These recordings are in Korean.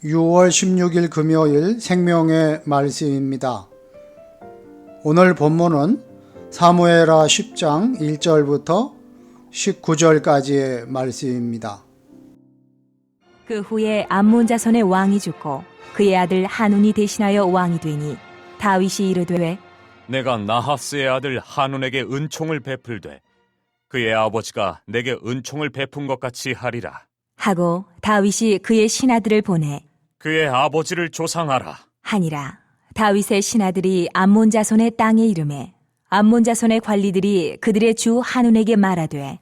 (6월 16일) 금요일 생명의 말씀입니다. 오늘 본문은 사무엘하 10장 1절부터 19절까지의 말씀입니다. 그 후에 암몬 자손의 왕이 죽고 그의 아들 한운이 대신하여 왕이 되니 다윗이 이르되 내가 나하스의 아들 한운에게 은총을 베풀되 그의 아버지가 내게 은총을 베푼 것 같이 하리라 하고 다윗이 그의 신하들을 보내 그의 아버지를 조상하라 하니라. 다윗의 신하들이 암몬 자손의 땅에 이르매 암몬 자손의 관리들이 그들의 주 한운에게 말하되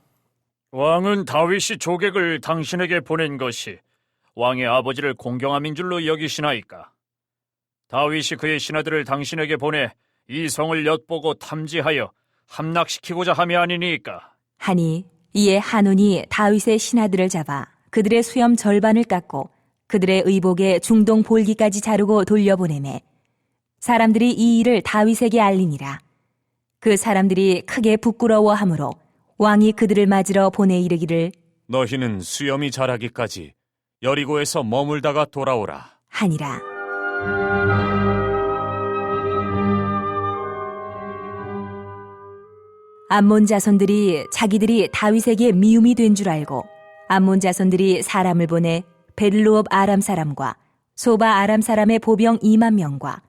왕은 다윗이 조객을 당신에게 보낸 것이 왕의 아버지를 공경함인 줄로 여기시나이까? 다윗이 그의 신하들을 당신에게 보내 이 성을 엿보고 탐지하여 함락시키고자 함이 아니니까? 하니 이에 한운이 다윗의 신하들을 잡아 그들의 수염 절반을 깎고 그들의 의복에 중동 볼기까지 자르고 돌려보내매 사람들이 이 일을 다윗에게 알리니라. 그 사람들이 크게 부끄러워하므로 왕이 그들을 맞으러 보내 이르기를 너희는 수염이 자라기까지 여리고에서 머물다가 돌아오라 하니라. 암몬 자손들이 자기들이 다윗에게 미움이 된 줄 알고 암몬 자손들이 사람을 보내 베들로업 아람 사람과 소바 아람 사람의 보병 2만 명과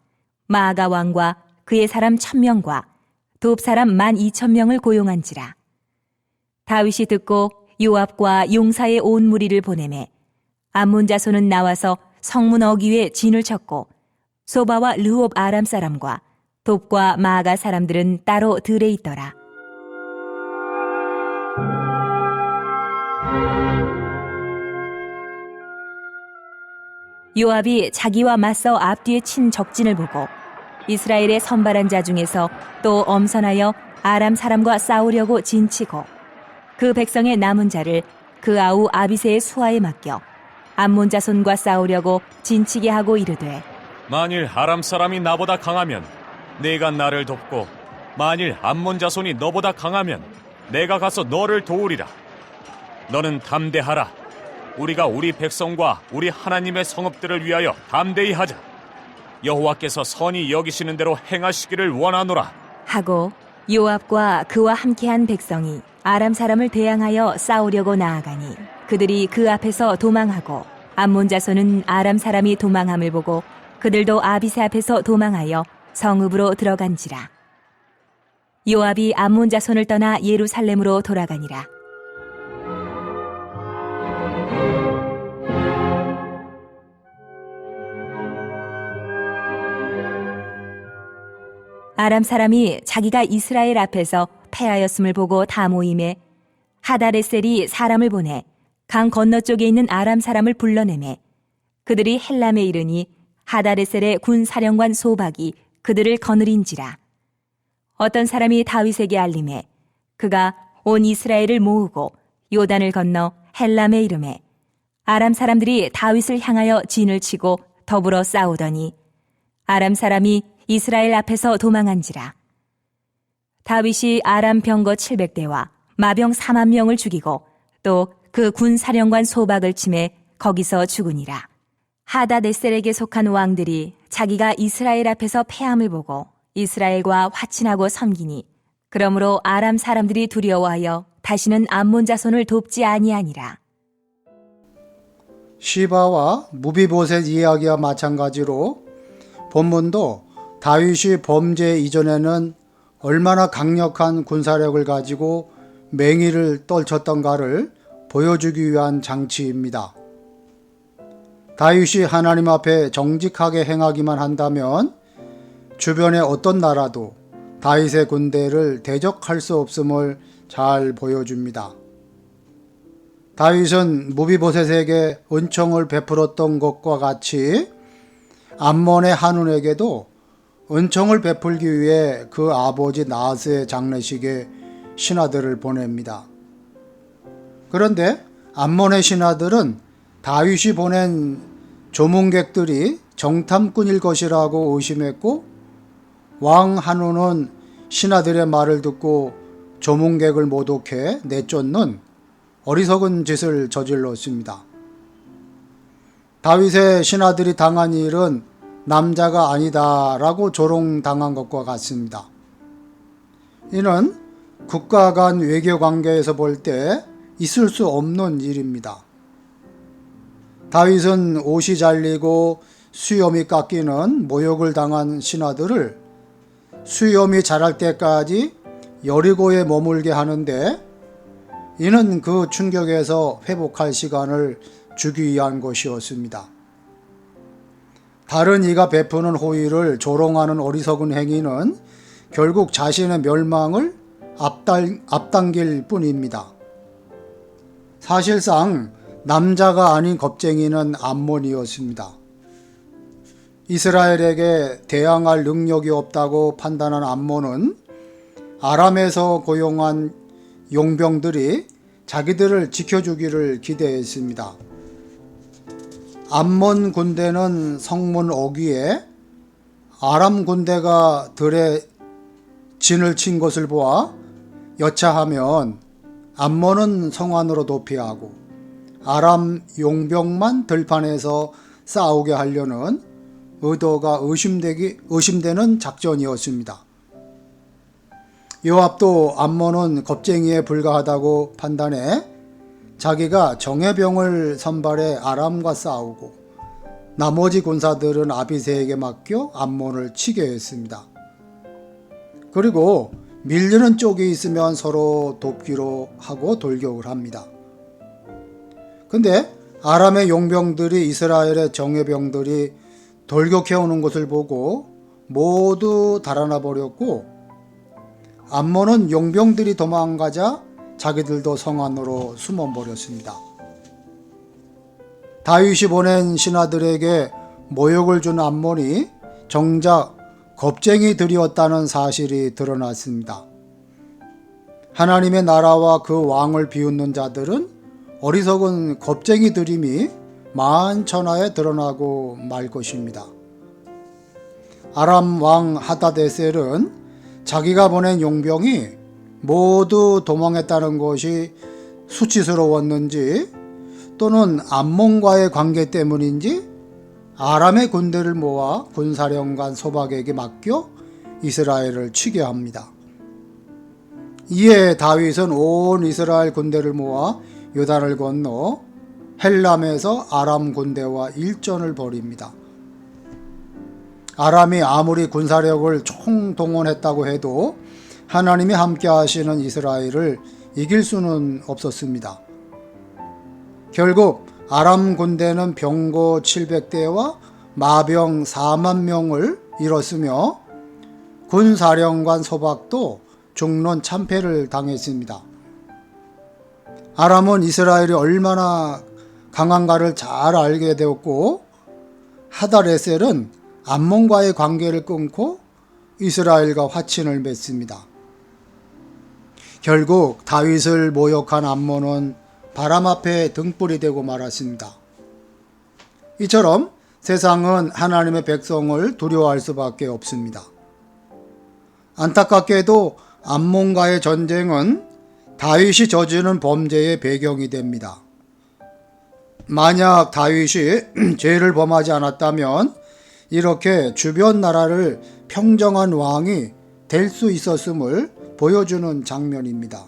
마아가 왕과 그의 사람 1,000명과 돕 사람 12,000명을 고용한지라. 다윗이 듣고 요압과 용사의 온 무리를 보내매 암몬 자손은 나와서 성문 어귀에 진을 쳤고 소바와 르홉 아람 사람과 돕과 마아가 사람들은 따로 들에 있더라. 요압이 자기와 맞서 앞뒤에 친 적진을 보고 이스라엘의 선발한 자 중에서 또 엄선하여 아람 사람과 싸우려고 진치고 그 백성의 남은 자를 그 아우 아비새의 수하에 맡겨 암몬 자손과 싸우려고 진치게 하고 이르되 만일 아람 사람이 나보다 강하면 내가 나를 돕고 만일 암몬 자손이 너보다 강하면 내가 가서 너를 도우리라 너는 담대하라 우리가 우리 백성과 우리 하나님의 성읍들을 위하여 담대히 하자. 여호와께서 선히 여기시는 대로 행하시기를 원하노라. 하고 요압과 그와 함께한 백성이 아람 사람을 대항하여 싸우려고 나아가니 그들이 그 앞에서 도망하고 암몬 자손은 아람 사람이 도망함을 보고 그들도 아비새 앞에서 도망하여 성읍으로 들어간지라. 요압이 암몬 자손을 떠나 예루살렘으로 돌아가니라. 아람 사람이 자기가 이스라엘 앞에서 패하였음을 보고 다 모임에 하다레셀이 사람을 보내 강 건너쪽에 있는 아람 사람을 불러내매 그들이 헬람에 이르니 하다레셀의 군 사령관 소박이 그들을 거느린지라. 어떤 사람이 다윗에게 알림해 그가 온 이스라엘을 모으고 요단을 건너 헬람에 이르매 아람 사람들이 다윗을 향하여 진을 치고 더불어 싸우더니 아람 사람이 이스라엘 앞에서 도망한지라. 다윗이 아람 병거 700대와 마병 4만 명을 죽이고 또 그 군 사령관 소박을 치매 거기서 죽으니라. 하다데셀에게 속한 왕들이 자기가 이스라엘 앞에서 패함을 보고 이스라엘과 화친하고 섬기니 그러므로 아람 사람들이 두려워하여 다시는 암몬 자손을 돕지 아니하니라. 시바와 무비보셋 이야기와 마찬가지로 본문도 다윗이 범죄 이전에는 얼마나 강력한 군사력을 가지고 맹위를 떨쳤던가를 보여주기 위한 장치입니다. 다윗이 하나님 앞에 정직하게 행하기만 한다면 주변의 어떤 나라도 다윗의 군대를 대적할 수 없음을 잘 보여줍니다. 다윗은 무비보셋에게 은총을 베풀었던 것과 같이 암몬의 한운에게도 은총을 베풀기 위해 그 아버지 나하스의 장례식에 신하들을 보냅니다. 그런데 암몬의 신하들은 다윗이 보낸 조문객들이 정탐꾼일 것이라고 의심했고 왕 한운은 신하들의 말을 듣고 조문객을 모독해 내쫓는 어리석은 짓을 저질렀습니다. 다윗의 신하들이 당한 일은 남자가 아니다라고 조롱당한 것과 같습니다. 이는 국가 간 외교 관계에서 볼 때 있을 수 없는 일입니다. 다윗은 옷이 잘리고 수염이 깎이는 모욕을 당한 신하들을 수염이 자랄 때까지 여리고에 머물게 하는데, 이는 그 충격에서 회복할 시간을 주기 위한 것이었습니다. 다른 이가 베푸는 호의를 조롱하는 어리석은 행위는 결국 자신의 멸망을 앞당길 뿐입니다. 사실상 남자가 아닌 겁쟁이는 암몬이었습니다. 이스라엘에게 대항할 능력이 없다고 판단한 암몬은 아람에서 고용한 용병들이 자기들을 지켜주기를 기대했습니다. 암몬 군대는 성문 어귀에 아람 군대가 들에 진을 친 것을 보아 여차하면 암몬은 성 안으로 도피하고 아람 용병만 들판에서 싸우게 하려는 의도가 의심되는 작전이었습니다. 요압도 암몬은 겁쟁이에 불과하다고 판단해 자기가 정예병을 선발해 아람과 싸우고 나머지 군사들은 아비새에게 맡겨 암몬을 치게 했습니다. 그리고 밀리는 쪽이 있으면 서로 돕기로 하고 돌격을 합니다. 근데 아람의 용병들이 이스라엘의 정예병들이 돌격해오는 것을 보고 모두 달아나 버렸고, 암몬은 용병들이 도망가자 자기들도 성 안으로 숨어버렸습니다. 다윗이 보낸 신하들에게 모욕을 준 암몬이 정작 겁쟁이들이었다는 사실이 드러났습니다. 하나님의 나라와 그 왕을 비웃는 자들은 어리석은 겁쟁이들임이 만천하에 드러나고 말 것입니다. 아람 왕 하다데셀은 자기가 보낸 용병이 모두 도망했다는 것이 수치스러웠는지, 또는 암몬과의 관계 때문인지 아람의 군대를 모아 군사령관 소박에게 맡겨 이스라엘을 치게 합니다. 이에 다윗은 온 이스라엘 군대를 모아 요단을 건너 헬람에서 아람 군대와 일전을 벌입니다. 아람이 아무리 군사력을 총동원했다고 해도 하나님이 함께 하시는 이스라엘을 이길 수는 없었습니다. 결국 아람 군대는 병거 700대와 마병 4만 명을 잃었으며 군사령관 소박도 중론 참패를 당했습니다. 아람은 이스라엘이 얼마나 강한가를 잘 알게 되었고, 하다레셀은 암몬과의 관계를 끊고 이스라엘과 화친을 맺습니다. 결국 다윗을 모욕한 암몬은 바람 앞에 등불이 되고 말았습니다. 이처럼 세상은 하나님의 백성을 두려워할 수밖에 없습니다. 안타깝게도 암몬과의 전쟁은 다윗이 저지른 범죄의 배경이 됩니다. 만약 다윗이 죄를 범하지 않았다면 이렇게 주변 나라를 평정한 왕이 될 수 있었음을 보여주는 장면입니다.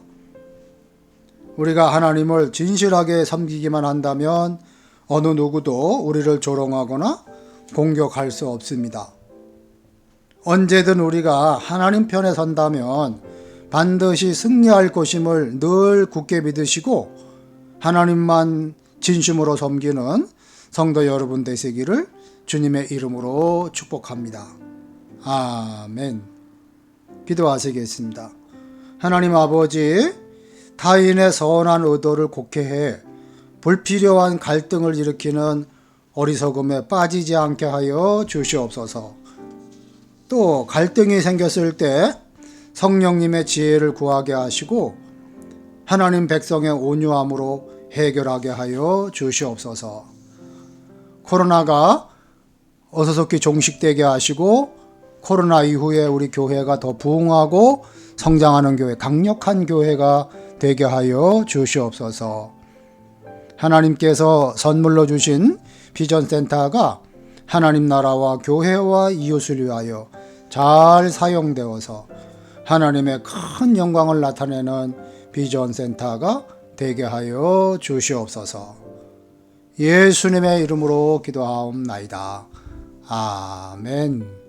우리가 하나님을 진실하게 섬기기만 한다면 어느 누구도 우리를 조롱하거나 공격할 수 없습니다. 언제든 우리가 하나님 편에 선다면 반드시 승리할 것임을 늘 굳게 믿으시고 하나님만 진심으로 섬기는 성도 여러분 되시기를 주님의 이름으로 축복합니다. 아멘. 기도하시겠습니다. 하나님 아버지, 타인의 선한 의도를 곡해해 불필요한 갈등을 일으키는 어리석음에 빠지지 않게 하여 주시옵소서. 또 갈등이 생겼을 때 성령님의 지혜를 구하게 하시고 하나님 백성의 온유함으로 해결하게 하여 주시옵소서. 코로나가 어서속히 종식되게 하시고 코로나 이후에 우리 교회가 더 부흥하고 성장하는 교회, 강력한 교회가 되게 하여 주시옵소서. 하나님께서 선물로 주신 비전센터가 하나님 나라와 교회와 이웃을 위하여 잘 사용되어서 하나님의 큰 영광을 나타내는 비전센터가 되게 하여 주시옵소서. 예수님의 이름으로 기도하옵나이다. 아멘.